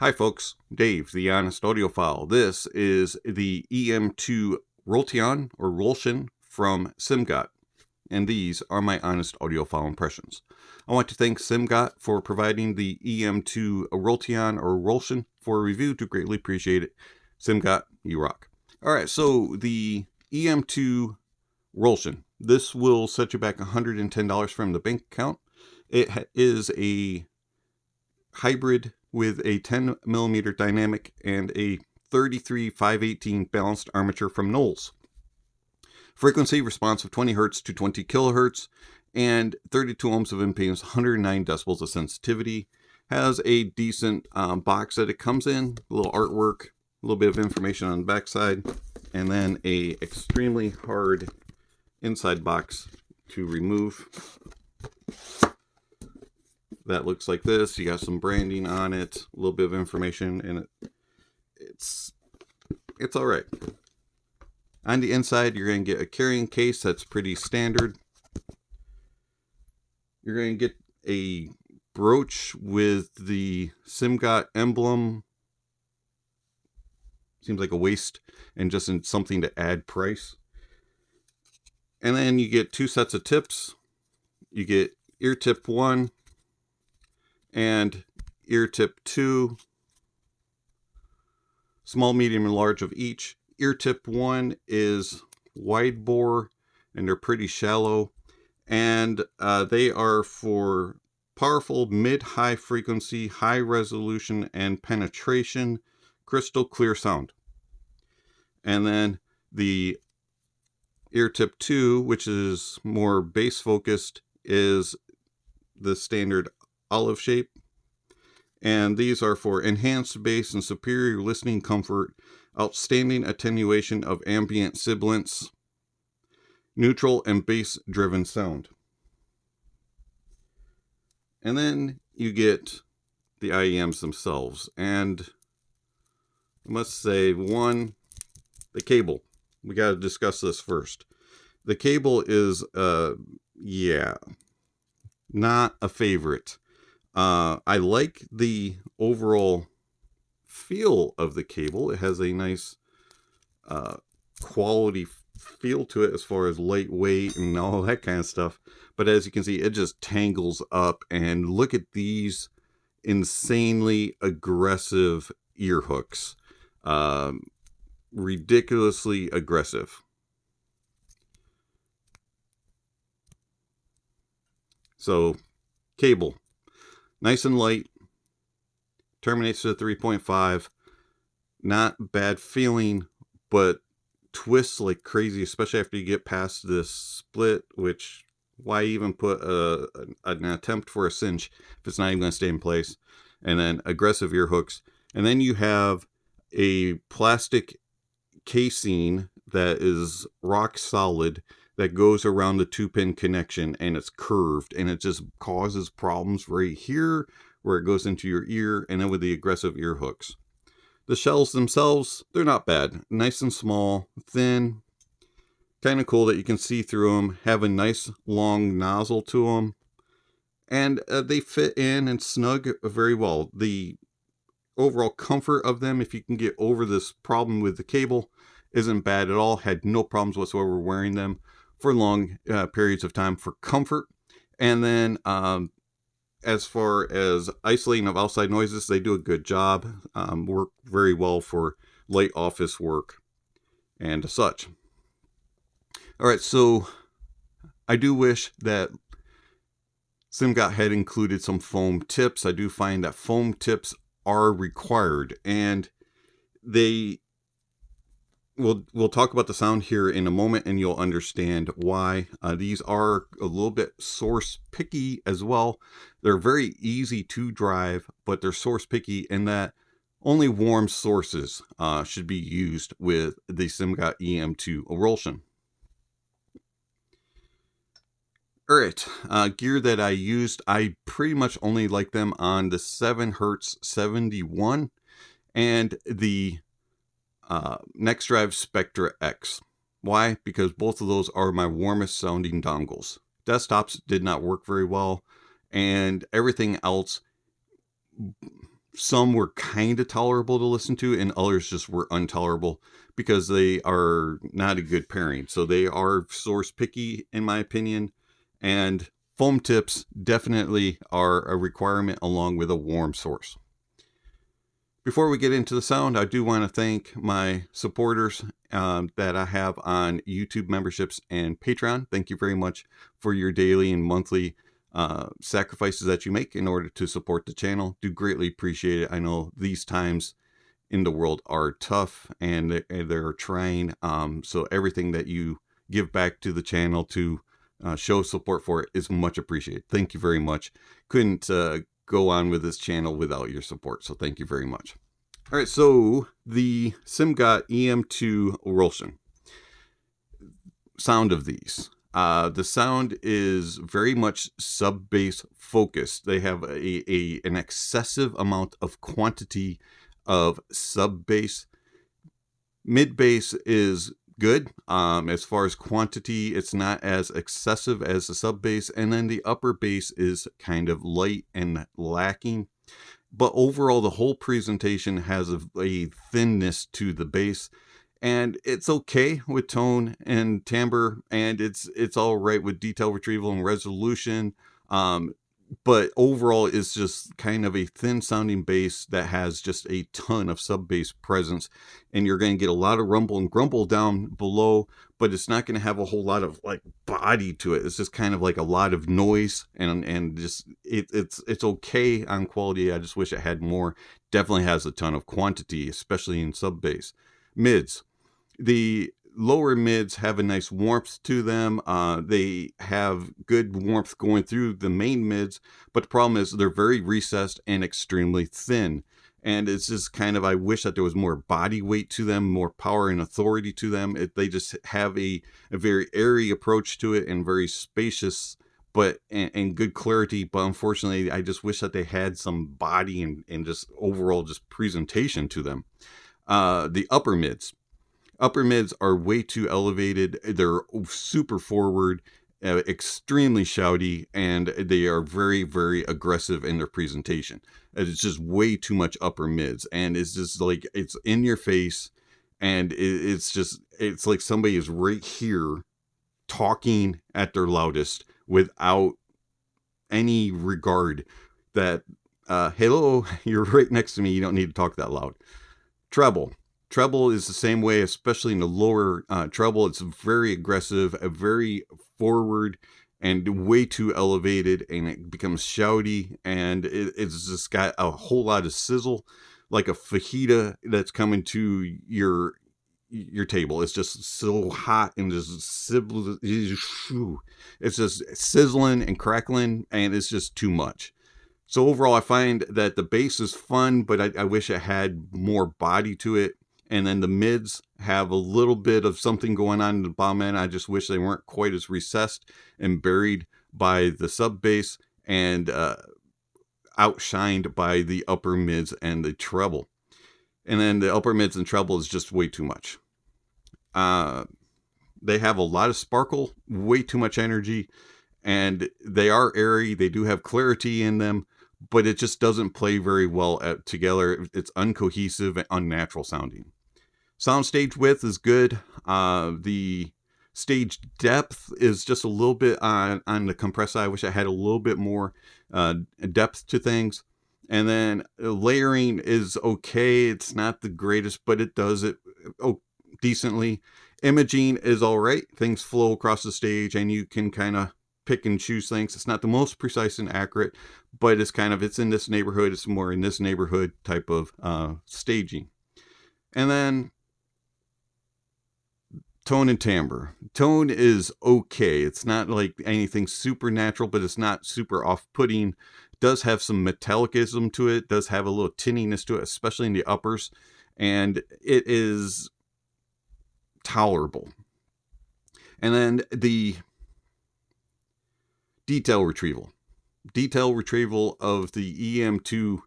Hi folks, Dave, the Honest Audiophile. This is the EM2 Roltion or Roltion from Simgot, and these are my Honest Audiophile impressions. I want to thank Simgot for providing the EM2 Roltion or Roltion for a review. To greatly appreciate it. Simgot, you rock. Alright, so the EM2 Roltion. This will set you back $110 from the bank account. It is a hybrid with a 10mm dynamic and a 33-518 balanced armature from Knowles. Frequency response of 20 Hz to 20 kHz and 32 ohms of impedance, 109 decibels of sensitivity. Has a decent box that it comes in, a little artwork, a little bit of information on the backside, and then a extremely hard inside box to remove. That looks like this. You got some branding on it, a little bit of information, and it's all right. On the inside, you're going to get a carrying case that's pretty standard. You're going to get a brooch with the Simgot emblem. Seems like a waste and just something to add price. And then you get two sets of tips. You get ear tip 1 and ear tip 2, small, medium, and large of each. Ear tip 1 is wide bore, and they're pretty shallow, and they are for powerful mid-high frequency, high resolution, and penetration, crystal clear sound. And then the ear tip 2, which is more bass focused, is the standard olive shape, and these are for enhanced bass and superior listening comfort, outstanding attenuation of ambient sibilance, neutral and bass driven sound. And then you get the IEMs themselves, and I must say, one, the cable. We got to discuss this first. The cable is not a favorite. I like the overall feel of the cable. It has a nice quality feel to it as far as lightweight and all that kind of stuff. But as you can see, it just tangles up. And look at these insanely aggressive ear hooks. Ridiculously aggressive. So, cable. Nice and light, terminates to 3.5, not bad feeling, but twists like crazy, especially after you get past this split, which, why even put an attempt for a cinch if it's not even going to stay in place. And then aggressive ear hooks. And then you have a plastic casing that is rock solid that goes around the 2-pin connection, and it's curved, and it just causes problems right here where it goes into your ear, and then with the aggressive ear hooks. The shells themselves, they're not bad. Nice and small, thin, kind of cool that you can see through them, have a nice long nozzle to them, and they fit in and snug very well. The overall comfort of them, if you can get over this problem with the cable, isn't bad at all. Had no problems whatsoever wearing them for long periods of time for comfort. And then as far as isolating of outside noises, they do a good job. Work very well for light office work and such. All right, so I do wish that Simgot had included some foam tips. I do find that foam tips are required, and we'll talk about the sound here in a moment, and you'll understand why. These are a little bit source picky as well. They're very easy to drive, but they're source picky in that only warm sources should be used with the Simgot EM2 Roltion. Alright, gear that I used, I pretty much only like them on the 7Hz 71 and the NextDrive Spectra X. Why? Because both of those are my warmest sounding dongles. Desktops did not work very well, and everything else some were kind of tolerable to listen to, and others just were intolerable because they are not a good pairing. So they are source picky, in my opinion, and foam tips definitely are a requirement along with a warm source. Before we get into the sound, I do want to thank my supporters that I have on YouTube memberships and Patreon. Thank you very much for your daily and monthly sacrifices that you make in order to support the channel. Do greatly appreciate it. I know these times in the world are tough and they're trying. So everything that you give back to the channel to show support for it is much appreciated. Thank you very much. Couldn't go on with this channel without your support, so thank you very much. All right, so the Simgot EM2 Roltion. Sound of these. The sound is very much sub-bass focused. They have an excessive amount of quantity of sub-bass. Mid-bass is good. As far as quantity, it's not as excessive as the sub-bass, and then the upper bass is kind of light and lacking. But overall, the whole presentation has a thinness to the bass, and it's okay with tone and timbre, and it's all right with detail retrieval and resolution. But overall, it's just kind of a thin sounding bass that has just a ton of sub bass presence, and you're going to get a lot of rumble and grumble down below, but it's not going to have a whole lot of like body to it. It's just kind of like a lot of noise, and just it's okay on quality. I just wish it had more. Definitely has a ton of quantity, especially in sub bass. Mids. The lower mids have a nice warmth to them. They have good warmth going through the main mids, but the problem is they're very recessed and extremely thin. And it's just kind of, I wish that there was more body weight to them, more power and authority to them. They just have a very airy approach to it and very spacious, but and good clarity. But unfortunately, I just wish that they had some body and just overall just presentation to them. The upper mids. Upper mids are way too elevated. They're super forward, extremely shouty, and they are very, very aggressive in their presentation. It's just way too much upper mids, and it's just like it's in your face, and it's like somebody is right here talking at their loudest without any regard that, hello, you're right next to me, you don't need to talk that loud. Treble. Treble is the same way, especially in the lower treble. It's very aggressive, very forward, and way too elevated, and it becomes shouty, and it's just got a whole lot of sizzle, like a fajita that's coming to your table. It's just so hot and just it's just sizzling and crackling, and it's just too much. So overall, I find that the bass is fun, but I wish it had more body to it. And then the mids have a little bit of something going on in the bottom end. I just wish they weren't quite as recessed and buried by the sub bass and outshined by the upper mids and the treble. And then the upper mids and treble is just way too much. They have a lot of sparkle, way too much energy, and they are airy. They do have clarity in them, but it just doesn't play very well together. It's uncohesive and unnatural sounding. Soundstage width is good. The stage depth is just a little bit on the compressor. I wish I had a little bit more depth to things. And then layering is okay. It's not the greatest, but it does it decently. Imaging is all right. Things flow across the stage, and you can kind of pick and choose things. It's not the most precise and accurate, but it's kind of, it's in this neighborhood. It's more in this neighborhood type of staging. And then tone and timbre. Tone is okay. It's not like anything supernatural, but it's not super off-putting. It does have some metallicism to it. It does have a little tinniness to it, especially in the uppers, and it is tolerable. And then the detail retrieval. Detail retrieval of the EM2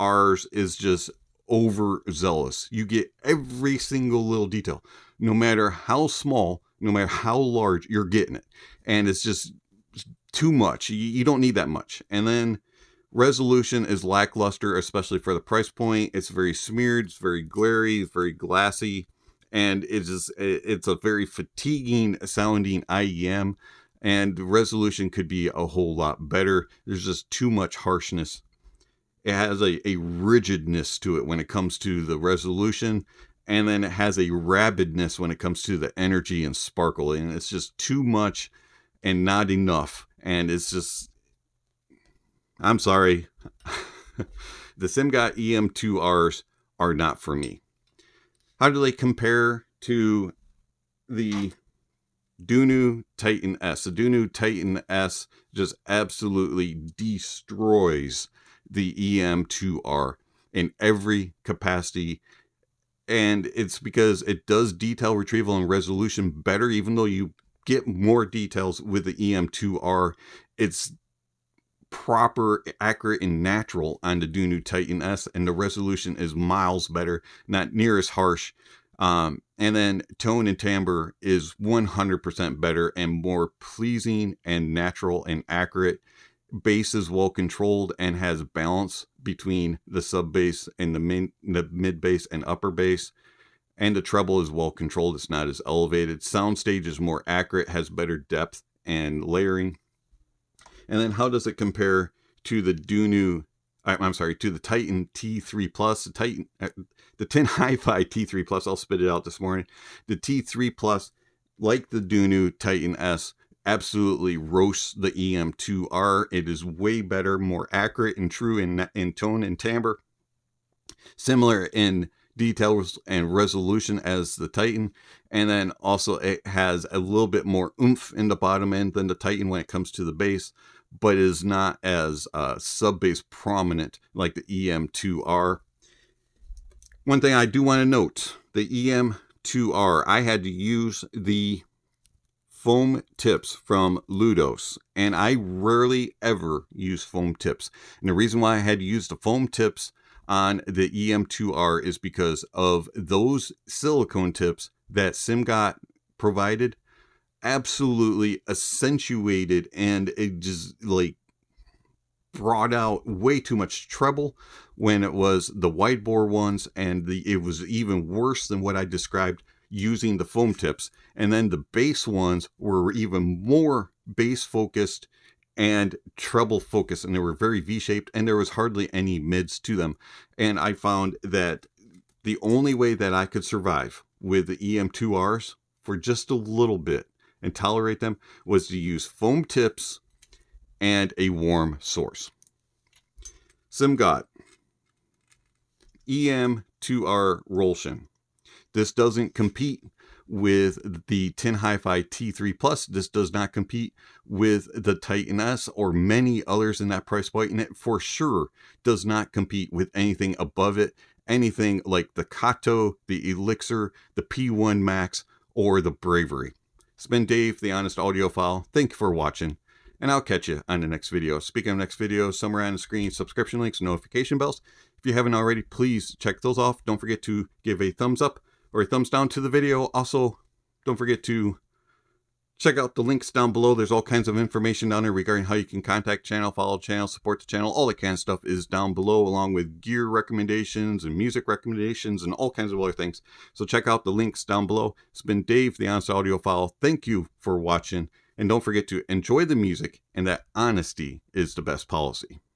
Rs is just overzealous. You get every single little detail, no matter how small, no matter how large, you're getting it, and it's just too much. You don't need that much. And then Resolution is lackluster, especially for the price point. It's very smeared, it's very glary, it's very glassy, and it's a very fatiguing sounding IEM, and the resolution could be a whole lot better. There's just too much harshness. It has a rigidness to it when it comes to the resolution, and then it has a rabidness when it comes to the energy and sparkle, and it's just too much and not enough. And it's just, I'm sorry, the Simgot EM2Rs are not for me. How do they compare to the Dunu Titan S? The Dunu Titan S just absolutely destroys the EM2R in every capacity, and it's because it does detail retrieval and resolution better. Even though you get more details with the EM2R, it's proper, accurate, and natural on the Dunu Titan S, and the resolution is miles better, not near as harsh. And then tone and timbre is 100% better and more pleasing and natural and accurate. Bass is well controlled and has balance between the sub bass and the mid bass and upper bass. And the treble is well controlled. It's not as elevated. Soundstage is more accurate, has better depth and layering. And then how does it compare to the Dunu, I'm sorry, to the Titan T3 Plus, the TINHIFI T3 Plus? I'll spit it out this morning. The T3 Plus, like the Dunu Titan S, absolutely roasts the EM2R. It is way better, more accurate and true in tone and timbre. Similar in details and resolution as the Titan. And then also it has a little bit more oomph in the bottom end than the Titan when it comes to the bass, but is not as sub bass prominent like the EM2R. One thing I do want to note, the EM2R, I had to use the foam tips from Ludos, and I rarely ever use foam tips. And the reason why I had to use the foam tips on the EM2R is because of those silicone tips that Simgot provided absolutely accentuated, and it just like brought out way too much treble when it was the wide bore ones, and it was even worse than what I described using the foam tips. And then the bass ones were even more bass focused and treble focused, and they were very V-shaped, and there was hardly any mids to them. And I found that the only way that I could survive with the EM2Rs for just a little bit and tolerate them was to use foam tips and a warm source. Simgot EM2R Roltion. This doesn't compete with the TINHIFI T3 Plus. This does not compete with the Titan S or many others in that price point, and it for sure does not compete with anything above it, anything like the Kato, the Elixir, the P1 Max, or the Bravery. It's been Dave, the Honest Audiophile. Thank you for watching, and I'll catch you on the next video. Speaking of next video, somewhere on the screen, subscription links, notification bells. If you haven't already, please check those off. Don't forget to give a thumbs up or a thumbs down to the video. Also, don't forget to check out the links down below. There's all kinds of information down there regarding how you can contact the channel, follow the channel, support the channel. All that kind of stuff is down below, along with gear recommendations and music recommendations and all kinds of other things. So check out the links down below. It's been Dave, the Honest Audiophile. Thank you for watching. And don't forget to enjoy the music, and that honesty is the best policy.